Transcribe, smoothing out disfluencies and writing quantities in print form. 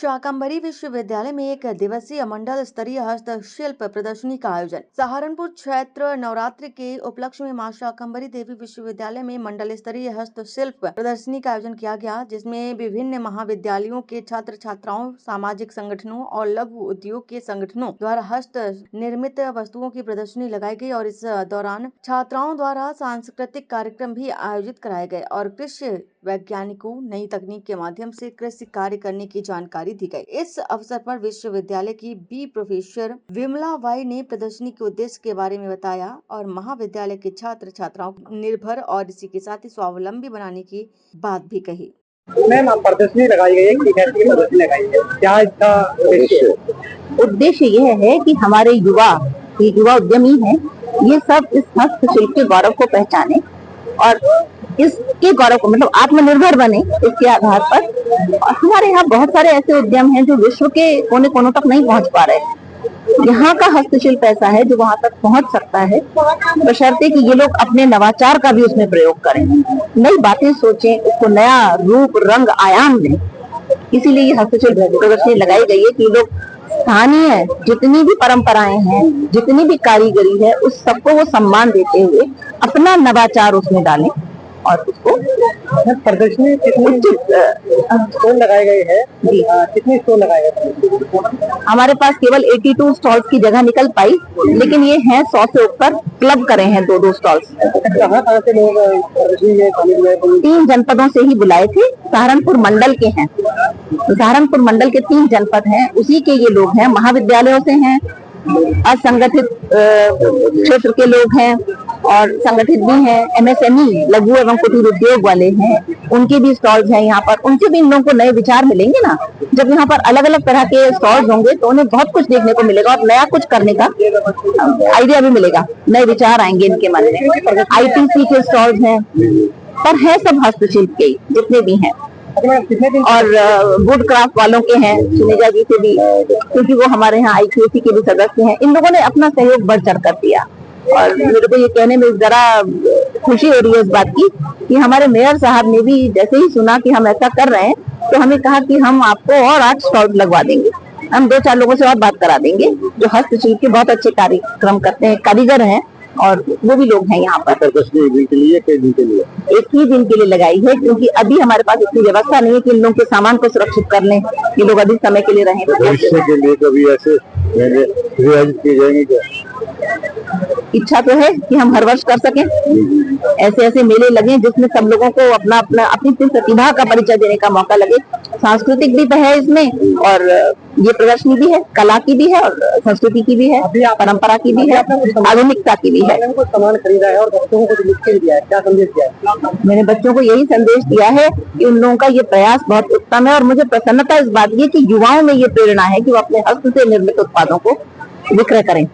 शाकंभरी विश्वविद्यालय में एक दिवसीय मंडल स्तरीय हस्तशिल्प प्रदर्शनी का आयोजन। सहारनपुर क्षेत्र नवरात्रि के उपलक्ष्य में मां शाकंभरी देवी विश्वविद्यालय में मंडल स्तरीय हस्तशिल्प प्रदर्शनी का आयोजन किया गया, जिसमें विभिन्न महाविद्यालयों के छात्र छात्राओं, सामाजिक संगठनों और लघु उद्योग के संगठनों द्वारा हस्त निर्मित वस्तुओं की प्रदर्शनी लगाई गई और इस दौरान छात्राओं द्वारा सांस्कृतिक कार्यक्रम भी आयोजित कराए गए और कृषि वैज्ञानिकों नई तकनीक के माध्यम से कृषि कार्य करने की जानकारी दी गई। इस अवसर पर विश्वविद्यालय की बी प्रोफेसर विमला बाई ने प्रदर्शनी के उद्देश्य के बारे में बताया और महाविद्यालय के छात्र छात्राओं को निर्भर और इसी के साथ ही स्वावलंबी बनाने की बात भी कही। मैम, आप प्रदर्शनी लगाई गई है, प्रदर्शनी लगाई है, क्या इसका उद्देश्य यह है कि हमारे युवा उद्यमी हैं, ये सब इस हस्तशिल्प के गौरव को पहचाने और इसके गौरव को मतलब आत्मनिर्भर बने। इसके आधार पर और हमारे यहाँ बहुत सारे ऐसे उद्यम हैं जो विश्व के कोने कोनों तक नहीं पहुँच पा रहे। यहाँ का हस्तशिल्प ऐसा है जो वहाँ तक पहुँच सकता है, बशर्ते कि ये लोग अपने नवाचार का भी उसमें प्रयोग करें, नई बातें सोचें, उसको नया रूप रंग आयाम दें। इसीलिए ये हस्तशिल्प प्रदर्शनी लगाई गई है कि लोग स्थानीय जितनी भी परंपराएं हैं, जितनी भी कारीगरी है, उस सबको वो सम्मान देते हुए अपना नवाचार उसमें डालें और उसको प्रदर्शनी स्टॉल लगाए गए हैं। कितने स्टॉल लगाए गए? हमारे पास केवल 82 स्टॉल्स की जगह निकल पाई, लेकिन ये हैं 100 से ऊपर क्लब करे हैं 2-2 स्टॉल्स। कहाँ से लोग प्रदर्शनी में शामिल हुए? 3 जनपदों से ही बुलाए थे। सहारनपुर मंडल के हैं, सहारनपुर मंडल के 3 जनपद हैं, उसी के ये लोग हैं। महाविद्यालयों से हैं, असंगठित क्षेत्र के लोग हैं और संगठित भी हैं। MSME लघु एवं कुटीर उद्योग वाले हैं, उनके भी स्टॉल्स हैं यहाँ पर। उनसे भी इन लोगों को नए विचार मिलेंगे ना। जब यहाँ पर अलग अलग तरह के स्टॉल्स होंगे तो उन्हें बहुत कुछ देखने को मिलेगा और नया कुछ करने का आइडिया भी मिलेगा, नए विचार आएंगे इनके मन में। ITC के स्टॉल्स हैं, पर है सब हस्तशिल्प के जितने भी हैं और वुड क्राफ्ट वालों के हैं, सुनेजा जी से भी, क्योंकि वो हमारे यहाँ IQAC के भी सदस्य हैं। इन लोगों ने अपना सहयोग बढ़ चढ़ कर दिया और मेरे को ये कहने में जरा खुशी हो रही है इस बात की कि हमारे मेयर साहब ने भी जैसे ही सुना कि हम ऐसा कर रहे हैं तो हमें कहा कि हम आपको और 8 स्टॉल लगवा देंगे। हम 2-4 लोगों से और बात करा देंगे जो हस्तशिल्प के बहुत अच्छे कार्यक्रम करते हैं, कारीगर हैं और वो भी लोग हैं यहाँ पर। प्रदर्शनी एक दिन के लिए, कई दिन के लिए? एक ही दिन के लिए लगाई है, क्योंकि अभी हमारे पास इतनी व्यवस्था नहीं है कि इन लोगों के सामान को सुरक्षित कर लें, ये लोग अधिक समय के लिए रहें। भविष्य के लिए कभी ऐसे आयोजित किए जाएंगे क्या? इच्छा तो है कि हम हर वर्ष कर सकें, ऐसे मेले लगे जिसमें सब लोगों को अपनी प्रतिभा का परिचय देने का मौका लगे। सांस्कृतिक भी है इसमें और ये प्रदर्शनी भी है, कला की भी है और संस्कृति की भी है, परंपरा की भी है, आधुनिकता की भी है। सामान खरीदा है और बच्चों को लिख के दिया है, क्या संदेश दिया है? मैंने बच्चों को यही संदेश दिया है कि उन लोगों का ये प्रयास बहुत उत्तम है और मुझे प्रसन्नता इस बात की कि युवाओं में ये प्रेरणा है कि वो अपने हस्त से निर्मित उत्पादों को विक्रय करें।